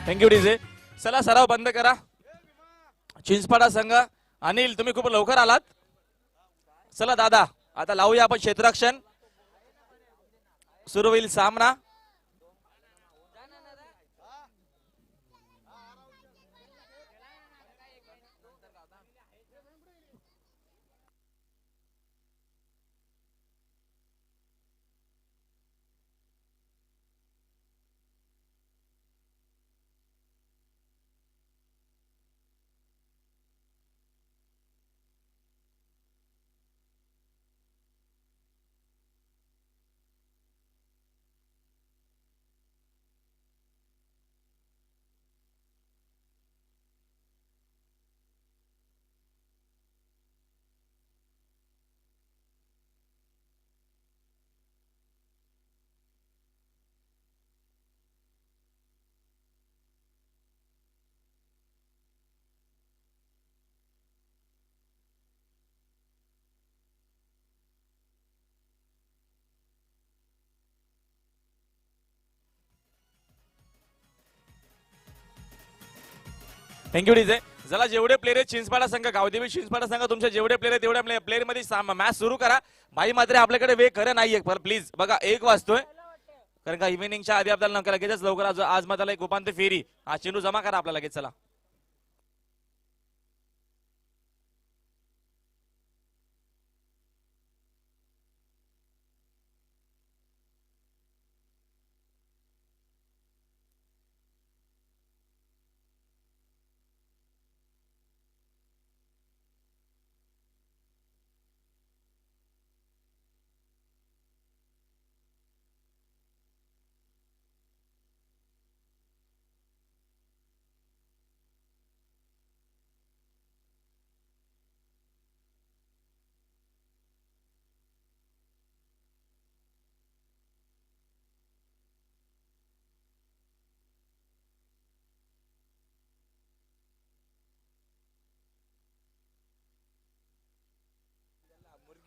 Thank you DJ. चला सराव बंद करा. चिंचपाडा संघ. अनिल तुम्ही खूप लवकर आलात. चला दादा आता लावूया आपण क्षेत्ररक्षण. सुरू होईल सामना. Thank you DJ. चला जेवढे प्लेयर आहेत चिंचपाडा संघ गावदेवी चिंचपाडा संघ तुमचे जेवढे प्लेयर आहेत तेवढ्या प्लेयर मध्ये मॅच सुरू करा. भाई मात्र आपल्याकडे वेळ खरं नाहीये प्लीज बघा 1 वाजतोय कारण का इव्हिनिंगच्या आधी आपल्याला नका लगेचच लवकर आज मात्र एक उपांत्य फेरी हा चेंडू जमा करा आपला लगेच. चला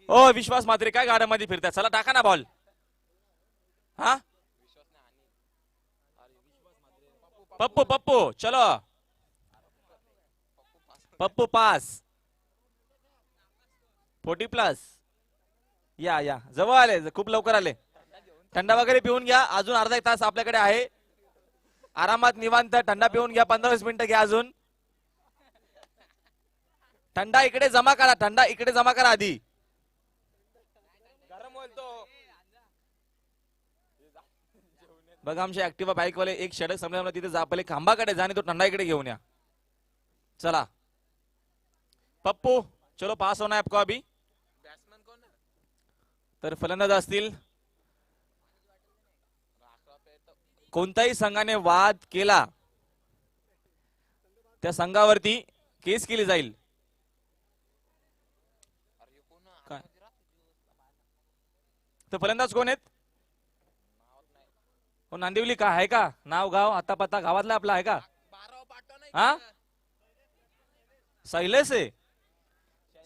ओ विश्वास मात्रे काय गाड्यामध्ये फिरतात. चला टाका ना बॉल. हा पप्पू पप्पू चलो पप्पू पास 40+. या जवळ आले खूप लवकर आले. थंडा वगैरे पिऊन घ्या अजून अर्धा 1 तास आपल्याकडे आहे. आरामात निवांत थंडा पिऊन घ्या 15-20 मिनिटं घ्या अजून. थंडा इकडे जमा करा. थंडा इकडे जमा करा आधी. बघा आमच्या ऍक्टिव्हा बाईक वाले एक षडक समजा तिथे जा पहिले खांबाकडे जा आणि तो थंडा इकडे घेऊन या. चला पप्पू चलो पास होना है आपको अभी. तर फलंदाज असतील कोणत्याही संघाने वाद केला त्या संघावरती केस केली जाईल. काय तर फलंदाज कोण आहेत. हो नांदिवली का आहे का नाव गाव आता पत्ता गावातला आपला आहे का. हा शैलेश है.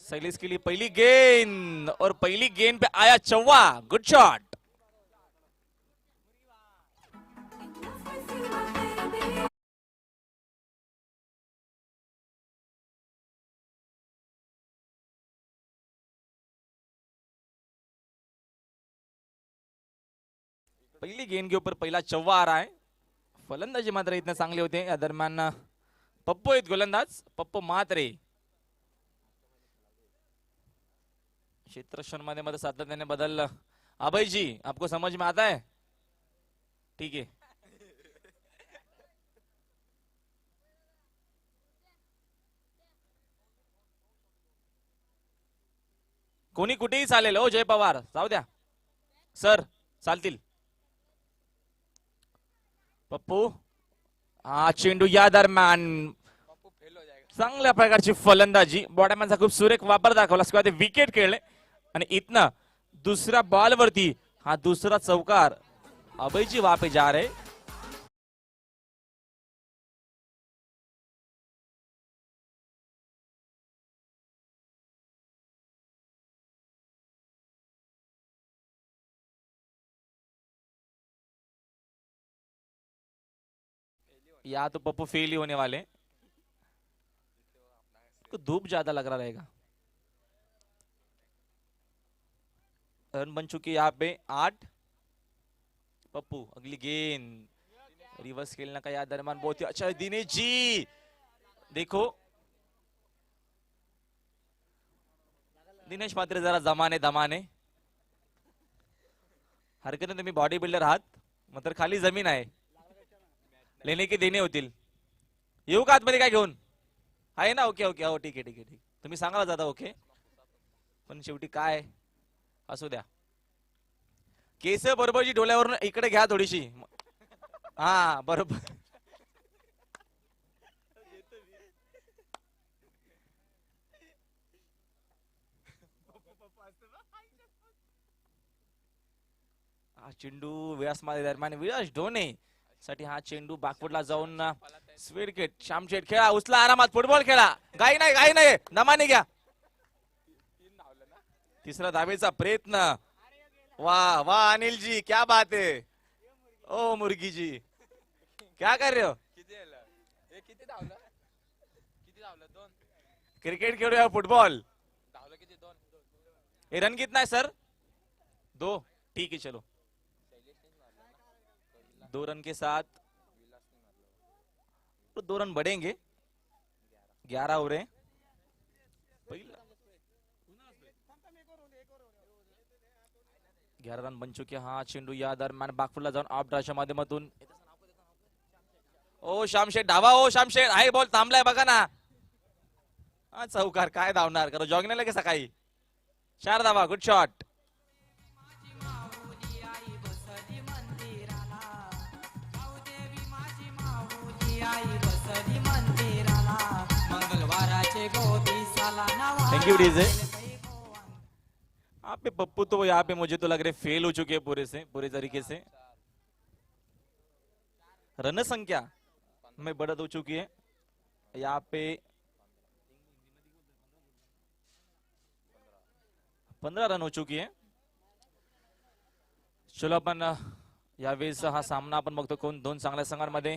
शैलेश के लिए पहली गेंद और पहली गेंद पे आया चौवा. Good shot. पहली गेंद के ऊपर पहला चौवा आ रहा है. फलंदाजी मात्र इतने चांगले होते. या दरम्यान पप्पू आहेत गोलंदाज. पप्पू मात्रे क्षेत्ररक्षण मध्ये सातत्याने बदल. अभय जी आपको समझ में आता है. ठीक है कोणी कुठेही चालेल. हो जय पवार जाऊ द्या सर चालतील. पप्पू हा चेंडू या दरम्यान चांगल्या प्रकारची फलंदाजी. बॉटमॅनचा खूप सुरेख वापर दाखवला. विकेट खेळले आणि इथनं दुसऱ्या बॉल वरती हा दुसरा चौकार अभयजी वापे जा रहे. या तो पप्पू फेल ही होने वाले, को धूप ज्यादा लग रहा रहेगा। रन बन चुकी है यहाँ पे 8। पप्पू अगली गेंद, रिवर्स खेलने का याद दरमान बहुत ही अच्छा है दिनेश जी। देखो दिनेश मात्र जरा जमाने दमाने हरकत, तुम्ही बॉडी बिल्डर आहात मात्र खाली जमीन आहे, लेणे की देणे होतील। येऊ का आतमध्ये काय घेऊन, आहे ना? ओके ओके, हो ठीक आहे ठीक आहे ठीक, तुम्ही सांगायला जाता ओके, पण शेवटी काय असू द्या। केस बरोबर जी डोळ्यावरून इकडे घ्या थोडीशी, हा बरोबर। हा चेंडू व्यासमध्ये दरम्यान विलास ढोणे साठी हा चेंडू बॅकवर्डला जाऊन स्वीडकेट श्यामशेठ खेळा, उचला आरामात, फुटबॉल खेळा, घाई नाही दमाने घ्या। तिसरा धावेचा प्रयत्न, वाह वाह अनिल जी क्या बात है, ओ मुर्गी जी क्या कर रहे हो? क्रिकेट खेळूया फुटबॉल। ये रन कितना है सर? 2, ठीक है चलो। 2 रन के साथ तो 2 रन बढ़ेंगे, 11 हो रहे। 11 रन बन चुके। हा चेंडू या दरम्यान बागफुलला जाऊन ऑफ ड्राच्या माध्यमातून, ओ श्यामशेठ धावा, ओ श्यामशेठ आहे बॉल थांबलाय बघा ना। हा चौकार, काय धावणार करो, जॉगिंगला की सकाळी 4 धावा, good shot. Thank you DJ. यहाँ पे पप्पू तो यहाँ पे मुझे तो लग रहे फेल हो चुके हैं पूरे तरीके से। रन संख्या में बढ़त हो चुकी है यहाँ पे, 15 रन हो चुकी है। चलो आपण यावेळेस हा सामना आपण बघतो कोण दोन चांगल्या संघांमध्ये।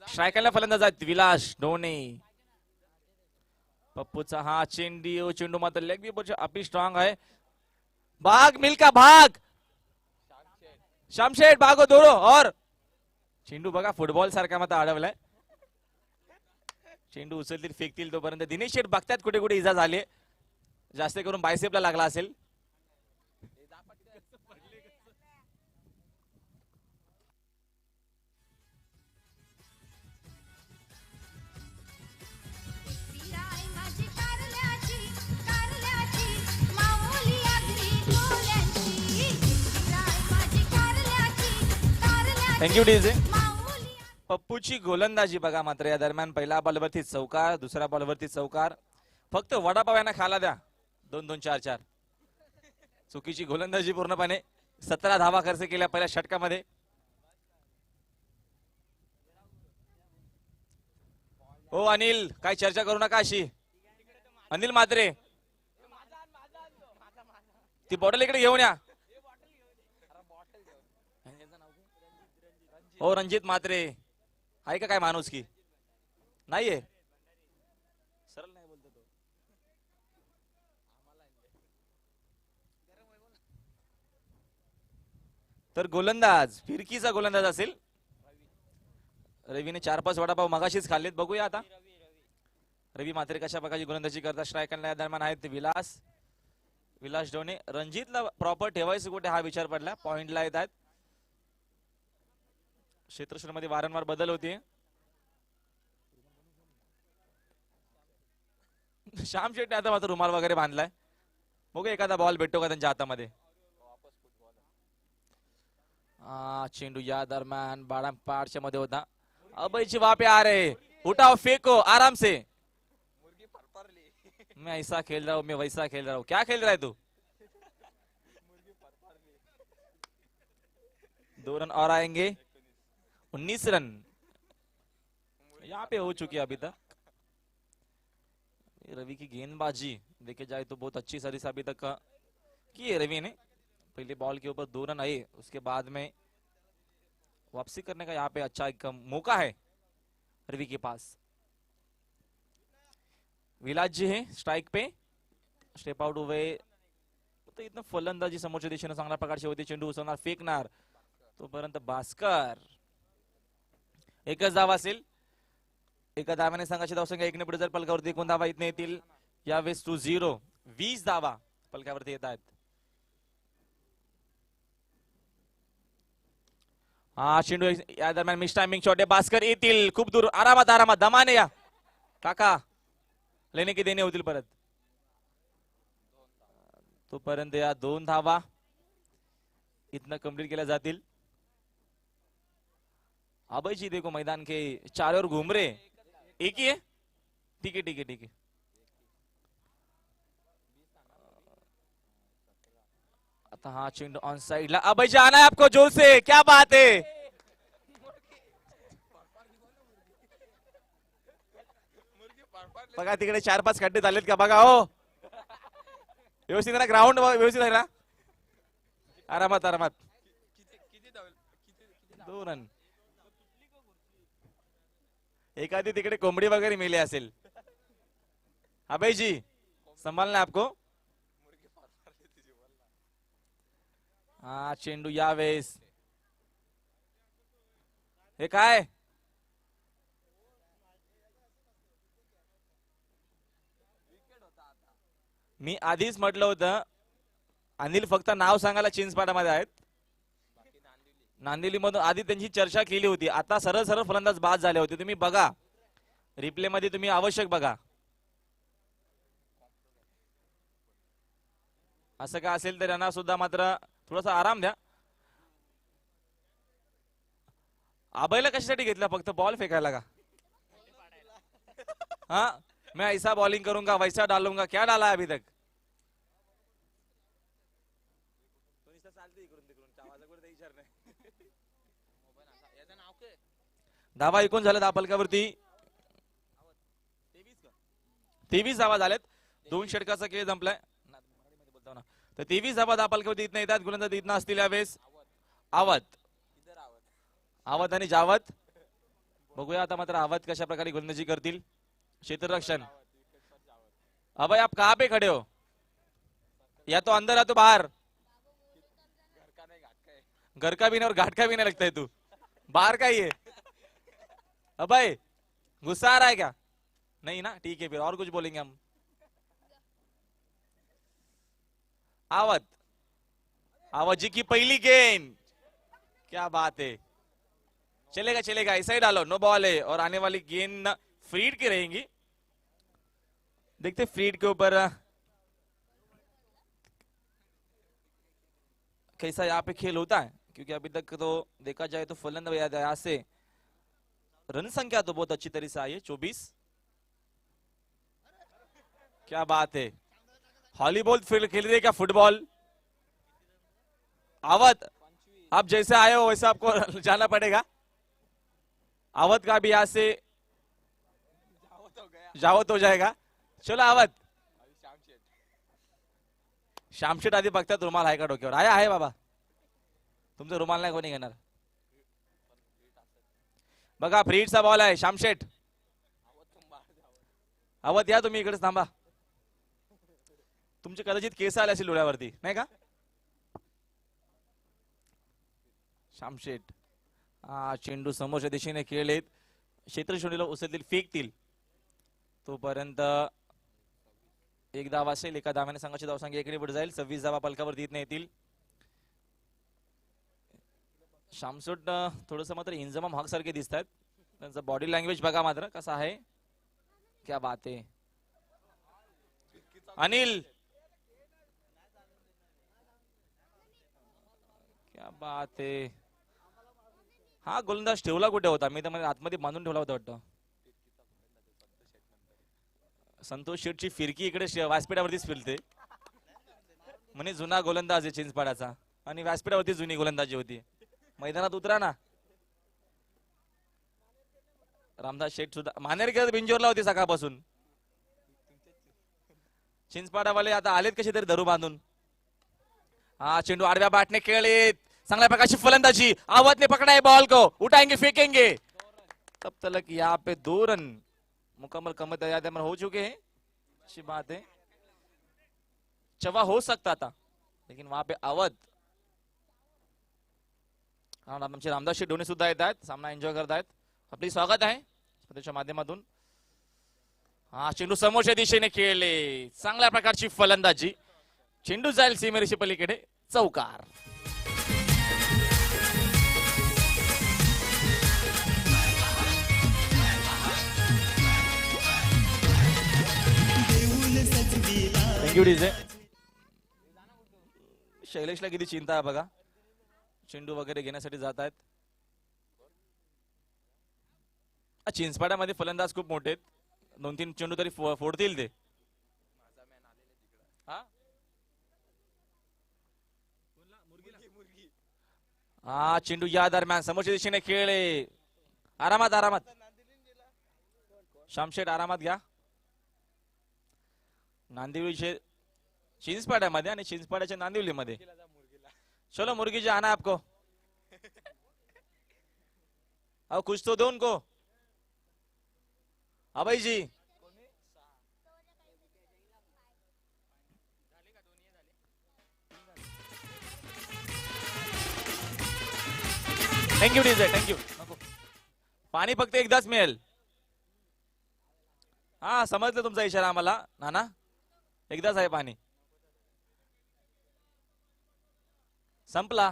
स्ट्रायकरला फलंदाज आहेत विलास ढोणे, पप्पूचा हा चेंडू मात्र लेग बी अति स्ट्रॉंग है। भाग मिल्का भाग, शामशेठ भागो दोरो, और चेंडू बघा फुटबॉल सारखा मात्र अडवलाय। चेंडू उचलतील फेकतील तोपर्यंत दिनेश शेठ बघतात कुठे कुठे इजा झाली, जास्त करून बायसेपला लागला असेल। Thank you DJ. पप्पूची गोलंदाजी बघा मात्र या दरम्यान पहिला बॉलवरती चौकार, दुसऱ्या बॉलवरती चौकार, फक्त वडापाव यांना खायला द्या 2-2 4-4। चुकीची गोलंदाजी पूर्णपणे, 17 धावा खर्च केल्या पहिल्या षटकामध्ये। ओ अनिल काय चर्चा करू नका अशी, अनिल म्हात्रे ती बॉटल इकडे घेऊन या। ओ रणजित म्हात्रे आहे का काय माणूस की नाहीये, सरळ नाही बोलतो तो। तर गोलंदाज फिरकीचा गोलंदाज असेल, रवीने 4-5 वडापाव मगाशीच खाल्लेत, बघूया आता रवी म्हात्रे कशा प्रकारची गोलंदाजी करतात। स्ट्रायकरला दरम्यान आहेत विलास ढोणे। रणजितला प्रॉपर ठेवायचं कुठे हा विचार पडला, पॉइंटला येत आहेत। क्षेत्रक्षणामध्ये वारंवार बदल होते। श्याम शेट्टी आता मात्र रुमाल वगैरे बांधलाय, बघू एखादा बॉल भेटतो का त्यांच्या हातामध्ये। चेंडू या दरम्यान बाळापाडच्या मध्ये होता, अभयची वापे आ रहे, उठाओ फेंको आराम से। मैं ऐसा खेल रहा हूँ, मैं वैसा खेल रहा हूँ, क्या खेल रहा है तू? 2 रन और आएंगे, 19 रन यहाँ पे हो चुकी है अभी तक। रवि की गेंदबाजी देखे जाए तो बहुत अच्छी सर्विस अभी तक की है रवि ने। पहले बॉल के ऊपर 2 रन आए, उसके बाद में वापसी करने का यहाँ पे अच्छा एक मौका है। रवि के पास, विलास जी है स्ट्राइक पे, स्टेप आउट हुए. तो इथं फलंदाजी समोरच्या दिशेने चांगल्या प्रकारची होती. चेंडू उसळणार, फेकणार, तोपर्यंत भास्कर. एकच धाव असेल. एका धावाने संघाची धावसंख्या 1 ने पुढे जर पलकावरती एकूण धावा इथने येतील यावेळेस 2-0. 20 धावा पलकावरती येत आहेत. हा चेंडू या दरम्यान मिस टायमिंग शॉट आहे. भास्कर येतील खूप दूर. आरामात आरामात दमाने या काका, लेने की देणे होतील परत. तोपर्यंत या 2 धावा इथनं कंप्लीट केल्या जातील. अभय जी देखो मैदान के चारों ओर घूम रहे. एक ही है, ठीक है ठीक है ठीक है. आता हा चेंडू ऑन साइड ला. अभय जी आना है आपको जोर से, क्या बात है. बघा तिकडे 4-5 खड्डे झालेत का बघा. हो व्यवस्थित ना, ग्राउंड व्यवस्थित आहे ना. आरामात आरामात. 2 रन. एखादी तिकडे कोंबडी वगैरे मेली असेल. अभय जी संभालना आपको. हा चेंडू यावेळेस हे काय. मी आधीच म्हटलं होतं अनिल फक्त नाव सांगायला चिंचपाडामध्ये आहेत. नांदिवली मधून आधी त्यांची चर्चा केली होती. आता सरळ सरळ फलंदाज बाद झाले होते. तुम्ही बघा रिप्ले मध्ये, तुम्ही आवश्यक बघा. असं काय असेल तर यांना सुद्धा मात्र थोडासा आराम द्या. अभयला कशासाठी घेतला, फक्त बॉल फेकायला का. हाँ मैं ऐसा बॉलिंग करूंगा वैसा डालूंगा, क्या डाला है अभी तक. धावा ऐकून झालं. दहा पलकावरती 23 धावा झाल्यात. 2 षटकाचा खेळ संपलाय. तर 23 धावा 10 पलकावरती इथनं येतात. गोलंदाज इथनं असतील यावेळेस आवत आणि जावत. बघूया आता मात्र आवत कशा प्रकारे गोलंदाजी करतील. क्षेत्ररक्षण. अभय आप कहां पे खड़े हो, या तो अंदर या तो बाहर. घर का भी नहीं और घाट का भी नहीं लगता है तू, बाहर का ही है. अभय गुस्सा आ रहा है क्या. नहीं ना, ठीक है फिर और कुछ बोलेंगे हम. आवत जी की पहली गेंद, क्या बात है. चलेगा चलेगा, ऐसा ही डालो. नो बॉल है और आने वाली गेंद फ्रीड की रहेंगी. देखते फ्रीड के ऊपर कैसा यहाँ पे खेल होता है, क्योंकि अभी तक तो देखा जाए तो फलंदाज यहाँ से रन संख्या तो बहुत अच्छी तरह से आई है 24. क्या बात है. हॉलीबॉल खेल रहे क्या फुटबॉल. आवत आप जैसे आए हो वैसे आपको जाना पड़ेगा. आवत का भी यहाँ से जावत हो जाएगा. चलो आवत. शामशेट आधी बघतात रुमाल आहे का डोक्यावर. आहे बाबा, तुमचा रुमाल नाही कोणी घेणार. बघा फ्रीडचा बॉल आहे. शामशेट आवत या तुम्ही इकडेच थांबा. तुमचे कदाचित केस आले असेल डोळ्यावरती नाही का. शामशेट हा चेंडू समोरच्या दिशेने खेळलेत. क्षेत्रशून्यला उचलतील, फेकतील. तोपर्यंत एक धाव असेल. एका धावाने संघाची धावसंख्या 1 ने पुढे जाईल. 26 धावा पलकावरती इथनं येतील. शामशेट थोडस मात्र इंजमाम हक सारखे दिसत आहेत. त्यांचा बॉडी लँग्वेज बघा मात्र कसा आहे. क्या बात आहे. अनिल क्या बात आहे. हा गोलंदाज ठेवला कुठे होता. मी तर आतमध्ये बांधून ठेवला होता वाटतं. संतोष शेटची फिरकी इकडे व्यासपीठावरतीच फिरते. म्हणे जुना गोलंदाज आहे चिंचपाडाचा, आणि व्यासपीठावरती जुनी गोलंदाजी होती. मैदानात उतरा ना. रामदास शेठ सुद्धा मानेरकर बिंजोरला होती सकाळपासून. चिंचपाडावाले आता आलेत कसे तरी धरू बांधून. हा चेंडू आडव्या बॅटने खेळलेत. चांगल्या प्रकारची फलंदाजी. आवतने पकडा है बॉल को, उठाएंगे फेकेंगे. तब तक यहाँ पे 2 रन मुकम्मल कमत यादमर हो चुके हैं। अच्छी बात है, चवा हो सकता था लेकिन वहां पे अवध आमचे रामदास शेठ धोनी सुद्धा येत आहेत, सामना एन्जॉय करतायत. आपले स्वागत आहे स्पर्धेच्या माध्यमातून. हा चेंडू समोरच्या दिशेने खेळले, चांगल्या प्रकारची फलंदाजी. चेंडू जाईल सीमेरेषे पलीकडे, चौकार. Thank you DJ. शैलेशला किती चिंता आहे बघा, चेंडू वगैरे घेण्यासाठी जात आहेत. चिंचपाड्यामध्ये फलंदाज खूप मोठे आहेत, 2-3 चेंडू तरी फोडतील ते. हा चेंडू या दरम्यान समोरच्या दिशेने खेळले, आरामात आरामात. शामशेठ आरामात घ्या. नांदिवलीचे चिंचपाड्यामध्ये आणि चिंचपाड्याच्या नांदिवलीमध्ये. चलो मुर्गी जी आना है आपको. अब कुछ तो दो उनको. अभय जी थँक्यू डीजे, थँक्यू. पाणी फक्त एकदाच मिळेल. हा समजलं तुमचा इशारा आम्हाला नाना, एकदाच आहे पाणी. संपला.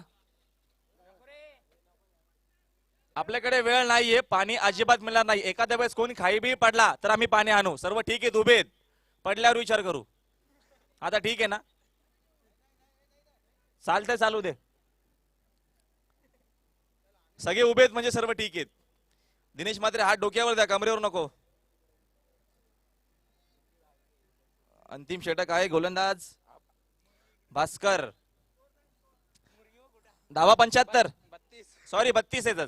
आपल्याकडे वेळ नाहीये, पाणी अजिबात मिळणार नाही. एखाद्या वेळेस कोणी खाई बी पडला तर आम्ही पाणी आणू. सर्व ठीक आहेत, उभे आहेत, पडल्यावर विचार करू. आता ठीक आहे ना, चालतंय, चालू दे. सगळे उभे आहेत म्हणजे सर्व ठीक आहेत. दिनेश मात्रे हात डोक्यावर द्या, कमरेवर नको. अंतिम षटक आहे. गोलंदाज भास्कर. धावा 75, सॉरी 32 येतात.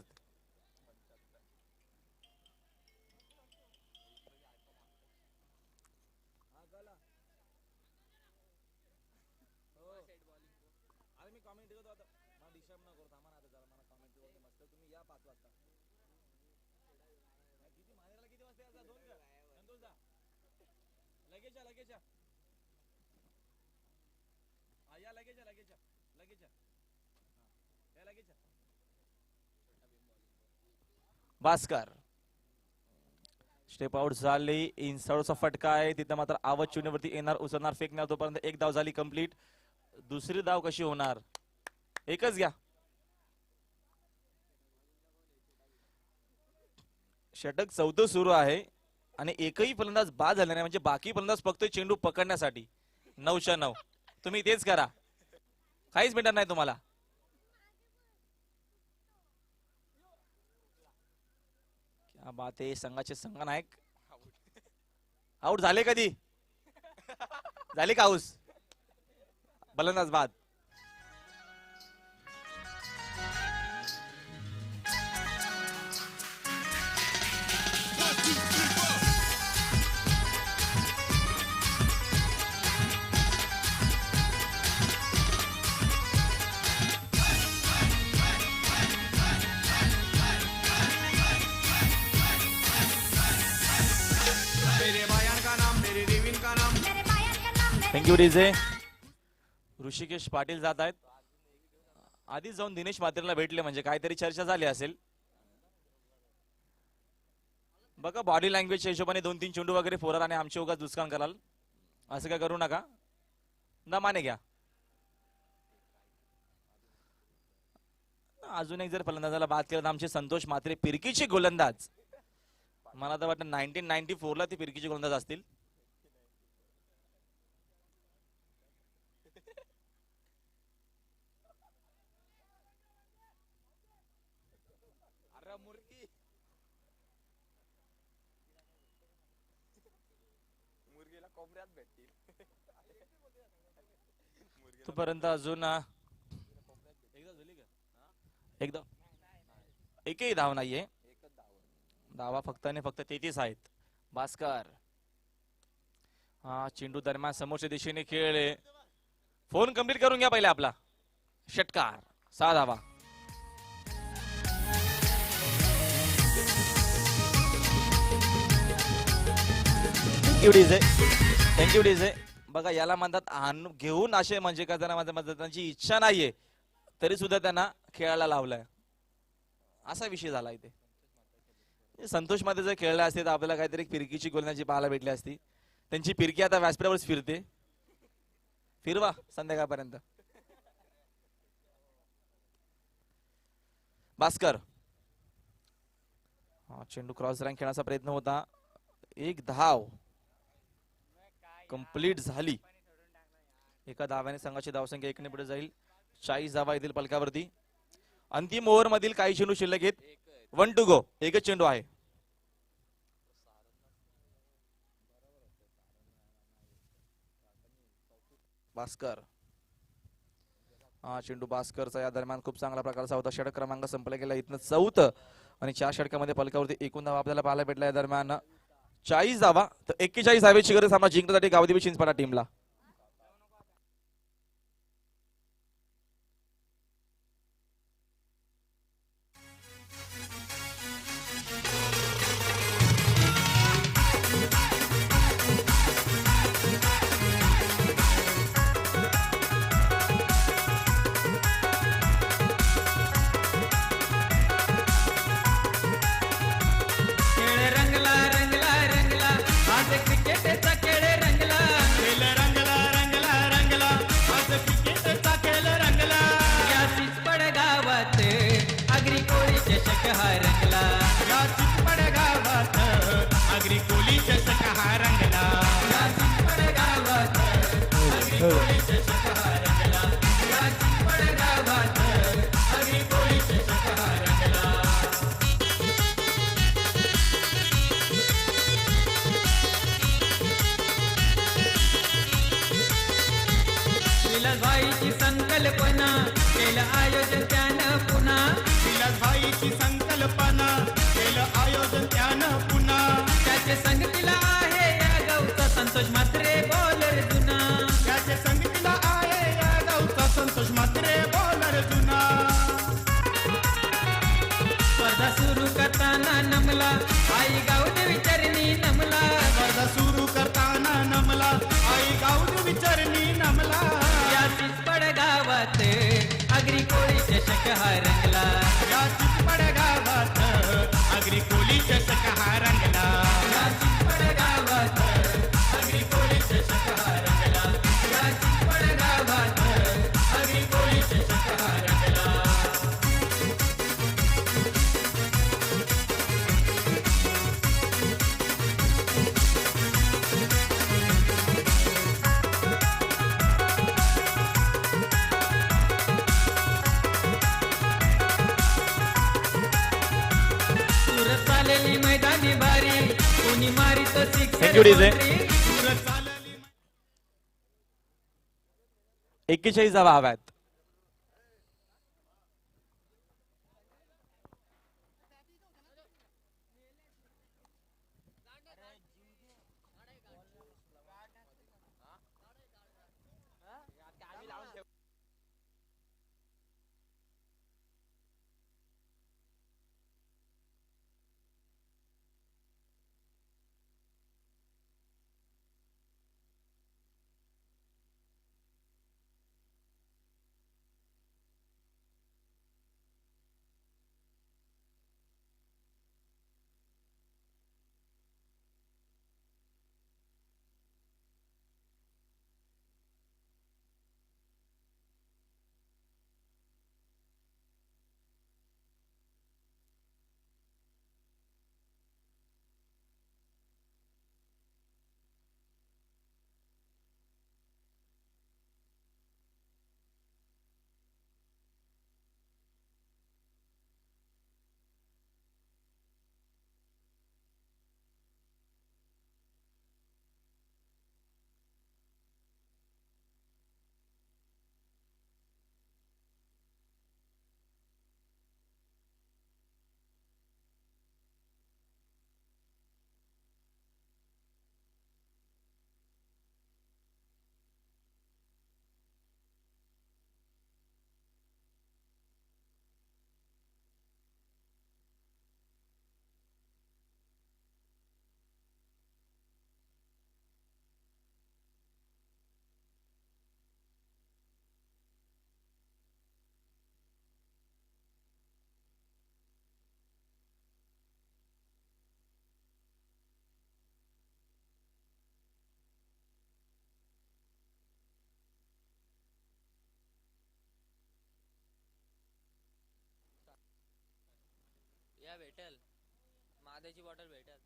भास्कर स्टेप आउट झाली. इनसाइडचा फटका आहे तिथं, मात्र आवत चुनीवरती येणार, उचलणार, फेकणार. तोपर्यंत एक धाव झाली कंप्लीट. दुसरी धाव कशी होणार, एकच घ्या. षटक 14 सुरू आहे आणि एकही फलंदाज बाद झाला नाही, म्हणजे बाकी फलंदाज फक्त चेंडू पकडण्यासाठी. 9-9 तुम्ही तेच करा, काहीच भेटणार नाही तुम्हाला. क्या बात आहे. संघाचे संघनायक आउट झाले. कधी झाले का हाऊस, फलंदाज बाद. Thank you DJ. ऋषिकेश पाटील जात आहेत. आधीच जाऊन दिनेश मात्रेला भेटले म्हणजे काहीतरी चर्चा झाली असेल. बघा बॉडी लँग्वेजच्या हिशोबाने 2-3 चेंडू वगैरे फोरार आणि आमचे उगाच दुष्कान कराल, असं काय करू नका. दमाने घ्या. अजून एक जर फलंदाजाला बाद केलं तर आमचे संतोष मात्रे, फिरकीचे गोलंदाज. मला तर वाटतं 1994 ला ते फिरकीचे गोलंदाज असतील. तोपर्यंत अजून एकदा एकही धाव नाहीये. धावा फक्त आणि फक्त 33 आहेत. भास्कर हा चेंडू दरम्यान समोरच्या दिशेने खेळले. फोन कंप्लीट करून घ्या पहिले आपला. षटकार 6 धावा. Thank you DJ. Thank you DJ. बघा याला म्हणतात घेऊन असे म्हणजे का त्यांना माझ्या त्यांची इच्छा नाहीये तरी सुद्धा त्यांना खेळायला लावलाय असा विषय झाला इथे. संतोष मध्ये जर खेळले असते तर आपल्याला काहीतरी फिरकीची गोलण्याची पाहायला भेटली असती. त्यांची फिरकी आता व्यासपीठावरच फिरते. फिरवा संध्याकाळपर्यंत. भास्कर चेंडू क्रॉस रँक खेळण्याचा प्रयत्न होता. एक धाव कंप्लीट झाली. एका धाव्याने संघाची धावसंख्या 1 ने पुढे जाईल. 40 धावा येतील पलकावरती. अंतिम ओव्हर मधील काही चेंडू शिल्लक आहेत. 1 टू गो. एकच चेंडू आहे. भास्कर चेंडू भास्करचा या दरम्यान खूप चांगला प्रकारचा होता. षटक क्रमांक संपला गेला इथनं 4th आणि 4 षटकामध्ये पलकावरती एकूण धावा आपल्याला पाहायला भेटला. या दरम्यान 40 धावा तर 41 धावेची गरज सामना जिंकण्यासाठी गावदेवी चिंचपाडा टीमला. विलासभाईची संकल्पना केलं आयोजन त्यानं पुन्हा. विलासभाईची संकल्पना केलं आयोजन त्यानं पुन्हा. त्याचे संगतीला आहे या गावचा संतोष म्हात्रे बॉलर जुना. त्याचे संगतीला आहे या गावचा संतोष म्हात्रे बॉलर जुना. स्पर्धा सुरू करताना नमला आई गावदेवी चरणी नमला. स्पर्धा सुरू करताना नमला आई गावदेवी चरणी नमला. या चिचपड गावात आगरी कोळी चषक हा रंगला. या चिचपड गावात आगरी कोळी चषक हा रंगला. या चिचपड गावात आगरी कोळी चषक हा रंगला. या चिचपड गावात आगरी कोळी चषक हा रंगला. मैदानी बारी कोणी मारित थँक्यू डीजे. 41 धावा हव्यात. भेटेल माद्याची बॉटल भेटेल.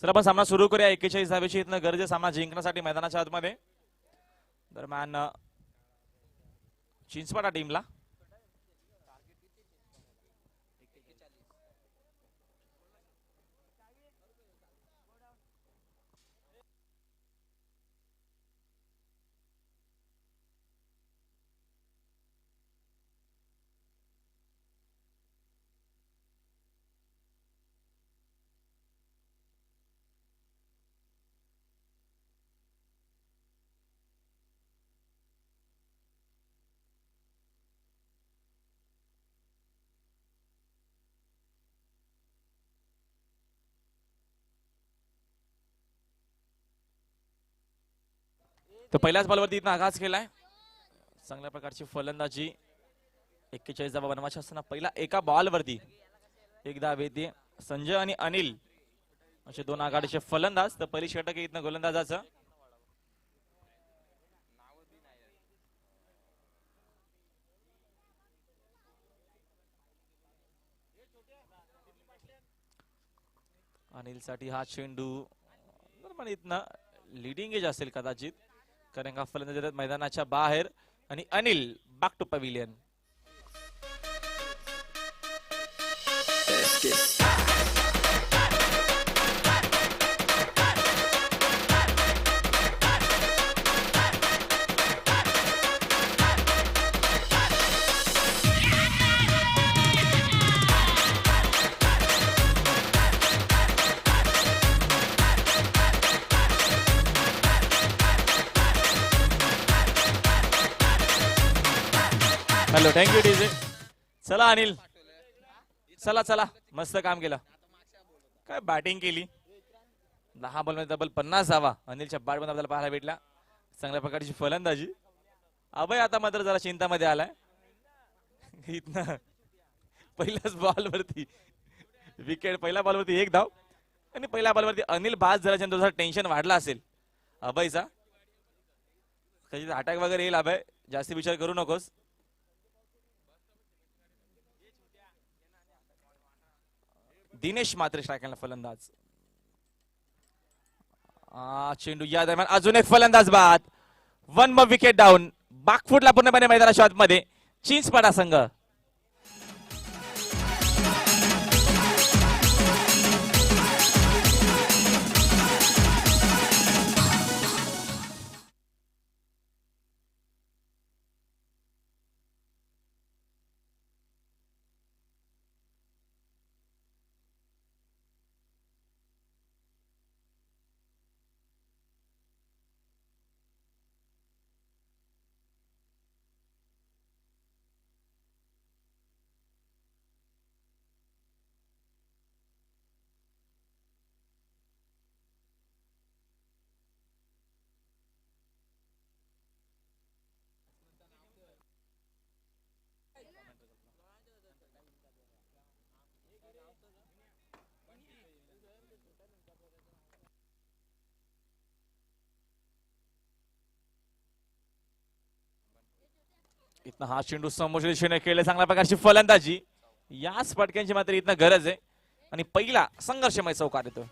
चला आपण सामना सुरू करूया. 41 धावेची इथनं गरजे सामना जिंकण्यासाठी मैदानाच्या आतमध्ये. दरम्यान चिंचपाडा टीमला तर पहिल्याच बॉलवरती इथं आघात केलाय. चांगल्या प्रकारची फलंदाजी. 41 धावा बनवायच्या असताना पहिला एका बॉलवरती एक धाव येते. संजय आणि अनिल असे दोन आघाडीचे फलंदाज. तर पहिली षटक इथनं गोलंदाजाचं. अनिल साठी हा चेंडू इथनं लिडिंग एज असेल कदाचित, कारण का फलंदाज येतात मैदानाच्या बाहेर. आणि Anil back to pavilion. Hello, thank you DJ. चला अनिल, चला चला, मस्त काम केलं. काय बॅटिंग केली. 10 बॉलमध्ये डबल 50 धावा अनिलच्या बॅटमध्ये आपल्याला पाहायला भेटला. चांगल्या प्रकारची फलंदाजी. अभय आता मात्र जरा चिंतामध्ये आलाय. इथनं पहिल्याच बॉलवरती विकेट. पहिल्या बॉलवरती एक धाव आणि पहिल्या बॉलवरती अनिल बाद झाल्याच्या थोडंसं टेन्शन वाढला असेल अभयचा. कधी अटॅक वगैरे येईल अभय, जास्ती विचार करू नकोस. दिनेश मात्र स्ट्रायकरला फलंदाज. चेंडू या दरम्यान अजून एक फलंदाज बाद. 1 विकेट डाऊन. बागफुटला पूर्णपणे मैदानाच्या आतमध्ये चिंचपाडा संघ. इथनं हा चेंडू समोरच्या दिशेने खेळले. चांगल्या प्रकारची फलंदाजी. याच फटक्यांची मात्र इथनं गरज आहे. आणि पहिला संघर्षमय चौकार येतो.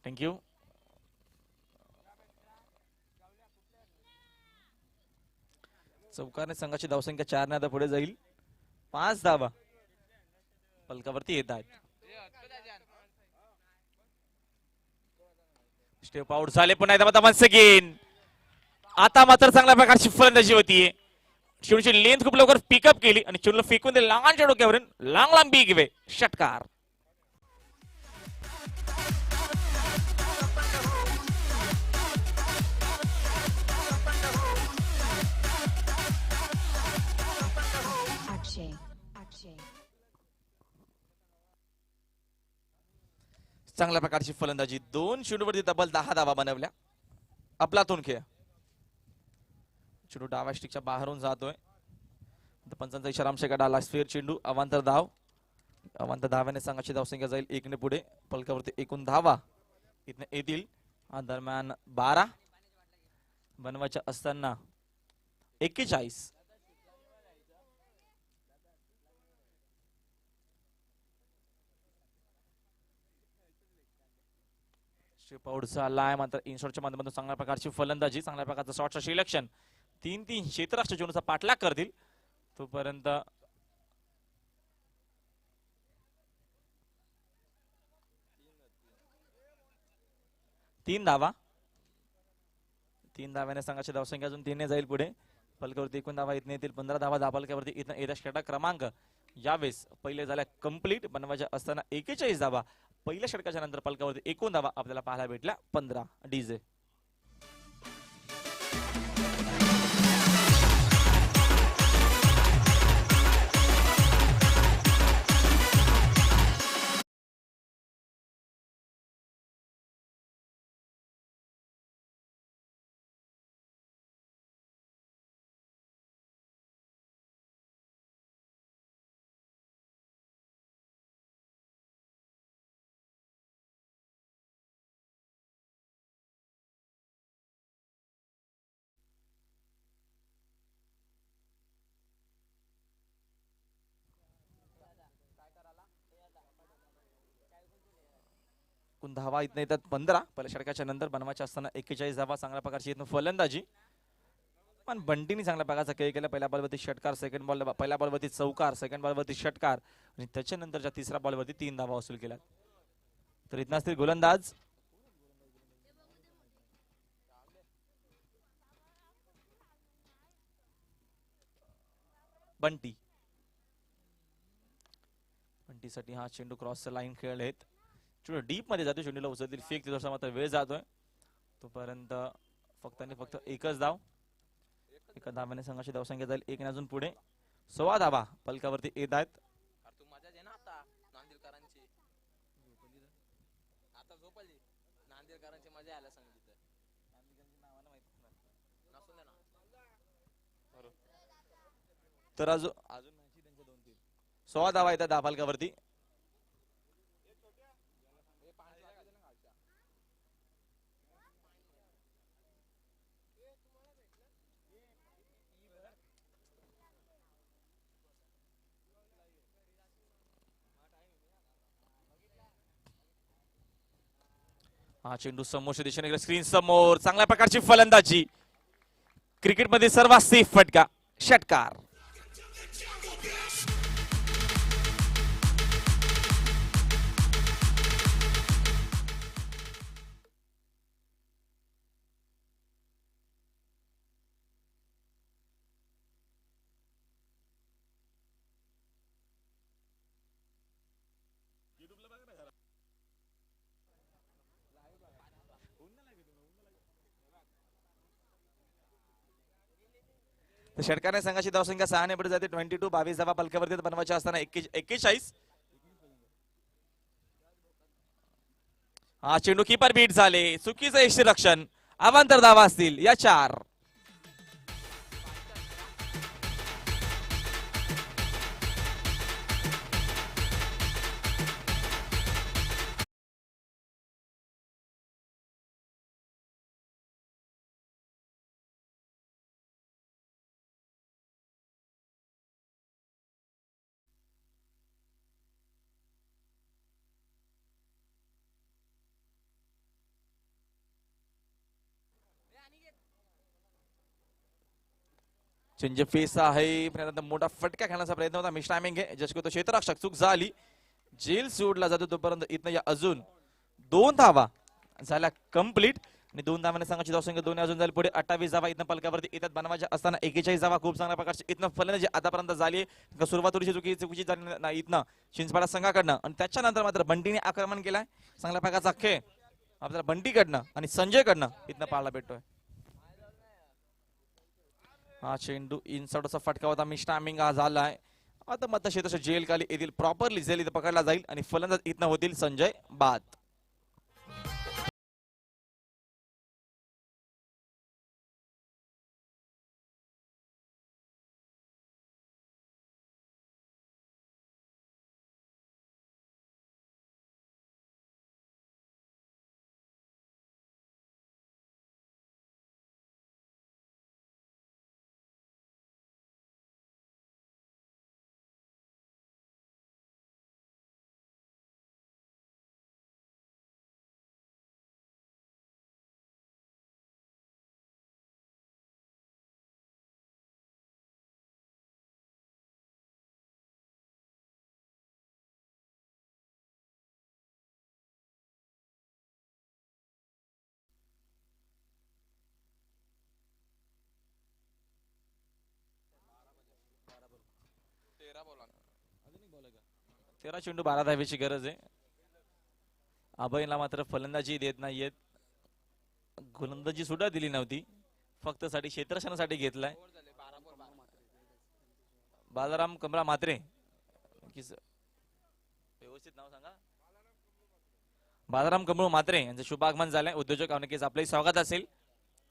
थँक्यू. चौकारने संघाची धावसंख्या 4 ने आता पुढे जाईल. 5 धावा फलकावरती येत आहेत. स्टेप आउट झाले पुन्हा एकदा वन्स अगेन. आता मात्र चांगल्या प्रकारची फलंदाजी होतीये. चेंडूची लेंथ खूप लवकर पिकअप केली आणि चेंडूला फेकून दिले लांबच्या डोक्यावरून. लांब लांब बिग वे षटकार. चांगल्या प्रकारची फलंदाजी, 2 चेंडूवरती तब्बल 10 धावा बनवल्या. अफलातून खेळ. चेंडू डाव्या स्टिकच्या बाहेरून जातोय. पंचांचा इशारा आमच्या डाला स्फेअर चेंडू, अवांतर धाव. अवांतर धाव्याने संघाची धावसंख्या जाईल 1 ने पुढे. पलकावरती एकूण धावा इथनं येतील. दरम्यान 12 बनवायच्या असताना 41. आउटचा आलाय मात्र इनशॉटच्या माध्यमातून चांगल्या प्रकारची फलंदाजी, चांगल्या प्रकारचं शॉटचं सिलेक्शन. 3-3 क्षेत्ररक्षक चेंडूचा पाठलाग करतील तोपर्यंत. तीन धाव्याने संघाची धावसंख्या अजून 3 ने जाईल पुढे. पलकावरती एकूण धावा इथने येतील 15 धावा. धापलकावरती इथं येत्या षटक क्रमांक यावेळेस पहिले झाल्या कंप्लीट. बनवायच्या असताना 41 धावा. पहिल्या षटकाच्या नंतर पलकावरती एकूण धावा आपल्याला पाहायला भेटल्या 15. डीजे धावा इथं येतात 15. पहिल्या षटकाच्या नंतर बनवायच्या असताना 41 धावा. चांगल्या प्रकारची इथं फलंदाजी, पण बंटीने चांगल्या प्रकारचा खेळ केला. पहिल्या बॉलवरती षटकार, सेकंड बॉल पहिल्या बॉलवरती चौकार, सेकंड बॉलवरती षटकार आणि त्याच्यानंतरच्या तिसऱ्या बॉलवरती 3 धावा वसूल केल्या. तर इथं असतील गोलंदाज बंटी. बंटीसाठी हा चेंडू क्रॉसचा लाईन खेळ आहेत. चेंडू डीप मध्ये जातो, चेंडूला उचलतील फेक, तिथं मात्र वेळ जातोय. तोपर्यंत फक्त आणि फक्त एकच धाव. एका धाव्याने संघाची धावसंख्या जाईल 1 ने अजून पुढे. 16 धावा पलकावरती येत आहेत. तर अजून 16 धावा येतात धापलकावरती. हा चेंडू समोरच्या दिशेने स्क्रीन समोर. चांगल्या प्रकारची फलंदाजी, क्रिकेटमध्ये सर्वात सेफ फटका, षटकार. षटकाने संघाची धावसंख्या 6 ने पुढे जाते 22. 22 धावा पलकावरती बनवायच्या असताना 41. हा चेंडू कीपर बीट झाले, चुकीचं यष्टीरक्षण. अवांतर धावा असतील या 4. चेंज फेस आहे, मोठा फटका खेळण्याचा प्रयत्न होता. मिस टायमिंग आहे, जसको तो क्षेत्ररक्षक चूक झाली, जेल सोडला जातो. तोपर्यंत इथनं या अजून 2 धावा झाल्या कंप्लीट आणि 2 धावाने संघाची धावसंख्या 2 अजून झाली पुढे. 28 धावा इथनं पलकावरती येतात बनवायच्या असताना 41 धावा. खूप चांगल्या प्रकारची इथनं फलंदाजी आतापर्यंत झाली. सुरुवात थोडीशी चुकीची झाली नाही इथनं चिंचपाडा संघाकडनं आणि त्याच्यानंतर मात्र बंटीने आक्रमण केलाय. चांगल्या प्रकारचा खेळ आपल्याला बंटीकडनं आणि संजयकडनं इथनं पाहायला भेटतोय. हा चेंडू इनसाइडचा फटका होता, मिस टायमिंग हा झालाय. आता मत क्षेत्र जेल खाली येथील प्रॉपरली जेल इथं पकडला जाईल आणि फलंदाज इथनं होतील संजय बाद. तेरा चेंडू 12 धावेची गरज आहे. अभयला मात्र फलंदाजी देत नाहीयेत, गोलंदाजी सुद्धा दिली नव्हती, फक्त साठी क्षेत्ररक्षणासाठी घेतलाय. बालाराम कमला म्हात्रे, व्यवस्थित नाव सांगा. बालाराम कमळ म्हात्रे यांचं शुभागमन झालंय. उद्योजक नक्कीच आपलंही स्वागत असेल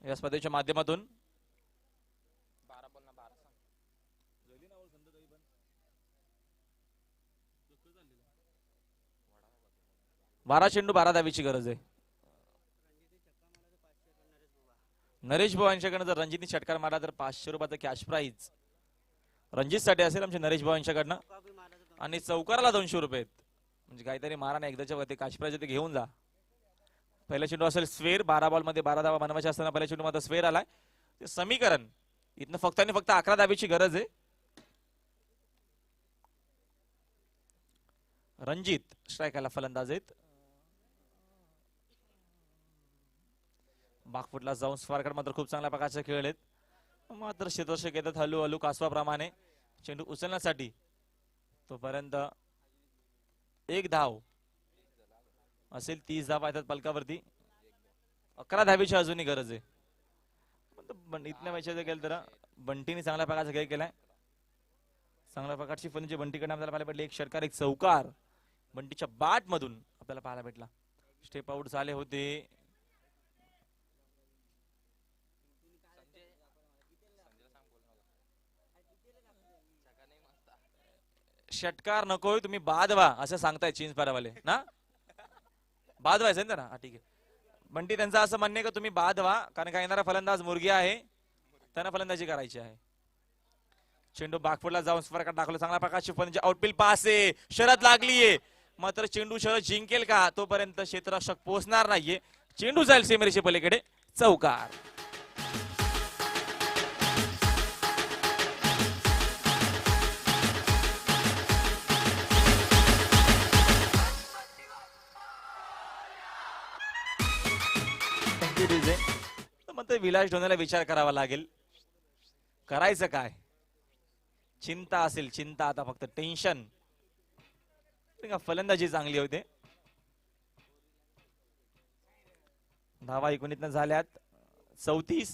या स्पर्धेच्या माध्यमातून. 12 चेंडू 12 धावेची गरज आहे. नरेश भाऊ यांच्याकडनं जर रणजितनी षटकार मारला तर 500 रुपयाचा कॅश प्राइज रणजित साठी असेल आमचे नरेश भाऊ यांच्याकडनं. आणि चौकाराला 200 रुपये, म्हणजे काहीतरी मारा ना एकदाच्या वरती कॅश प्राइज ते घेऊन जा. पहिला चेंडू असेल स्वेर, 12 बॉल मध्ये 12 धावा बनवायच्या असताना पहिल्या चेंडू मध्ये स्वेर आलाय. ते समीकरण इथनं फक्त आणि फक्त 11 धावेची गरज आहे. रणजित स्ट्रायकरला फलंदाज आहेत. बागफुटला जाऊन स्वारगड मात्र खूप चांगल्या प्रकारचे खेळ आहेत. मात्र क्षेत्ररक्षक येतात हळूहळू कासवाप्रमाणे चेंडू उचलण्यासाठी. तोपर्यंत एक धाव असेल, 30 धावा येतात पलकावरती. 11 धावेची अजूनही गरज आहे. इथल्या मॅचेस गेलं तर बंटीने चांगल्या प्रकारचा खेळ केलाय. चांगल्या प्रकारची फलंदाजी बंटीकडे आपल्याला पाहायला भेटली. एक षटकार एक चौकार बंटीच्या बॅट मधून आपल्याला पाहायला भेटला. स्टेप आउट झाले होते. षटकार नकोय, तुम्ही बाद व्हा असं सांगताय चिंचपाडावाले ना. बाद व्हायचं ना. ठीक आहे बंटी, त्यांचं असं म्हणणे का तुम्ही बाद व्हा, कारण का येणारा फलंदाज मुर्गी आहे, त्यांना फलंदाजी करायची आहे. चेंडू बागफुटला जाऊन स्पर्धेत दाखवलं. चांगल्या प्रकारची फलंदाजी, आउटफील्ड पास आहे, शरद लागलीये. मात्र चेंडू शरद जिंकेल का तोपर्यंत क्षेत्ररक्षक पोहोचणार नाहीये. चेंडू जाईल सीमेरेषे पलीकडे, चौकार. मग विलास ढोणेला विचार करावा लागेल, करायचं काय. चिंता असेल, चिंता आता फक्त टेन्शन. फलंदाजी चांगली होते. धावा एकोणीतनं झाल्यात 34.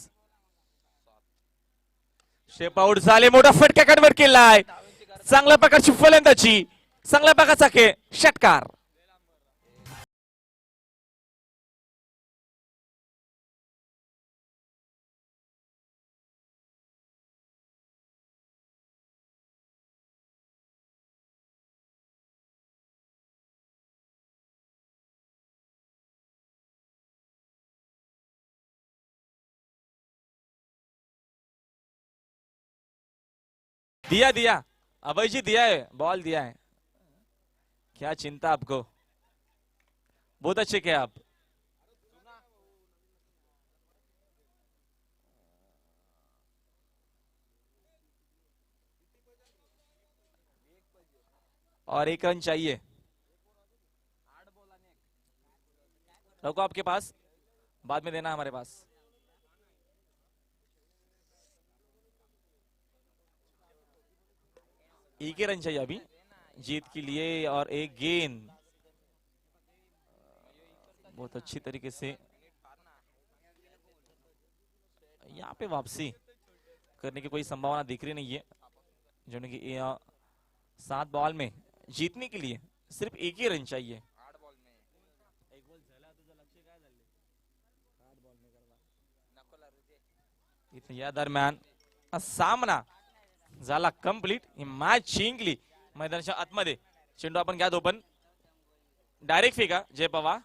शेप आउट झाले, मोठा फटका कटवर केलाय. चांगल्या प्रकारची फलंदाजी, चांगल्या प्रकारचा खेळ, षटकार. दिया दिया अभय जी, दिया है, बॉल दिया है. क्या चिंता आपको, बहुत अच्छे किया आप. और 1 रन चाहिए. रखो आपके पास, बाद में देना हमारे पास. एक ही रन चाहिए अभी जीत के लिए और एक गेंद. बहुत अच्छी तरीके से यहाँ पे वापसी करने की कोई संभावना दिख रही नहीं है, जो कि 7 बॉल में जीतने के लिए सिर्फ एक ही रन चाहिए. इथं या दरम्यान हा सामना झाला कंप्लीट. ही मॅच जिंकली मैदानाच्या आतमध्ये. चेंडू आपण घ्या ओपन डायरेक्ट फेका जय पवार.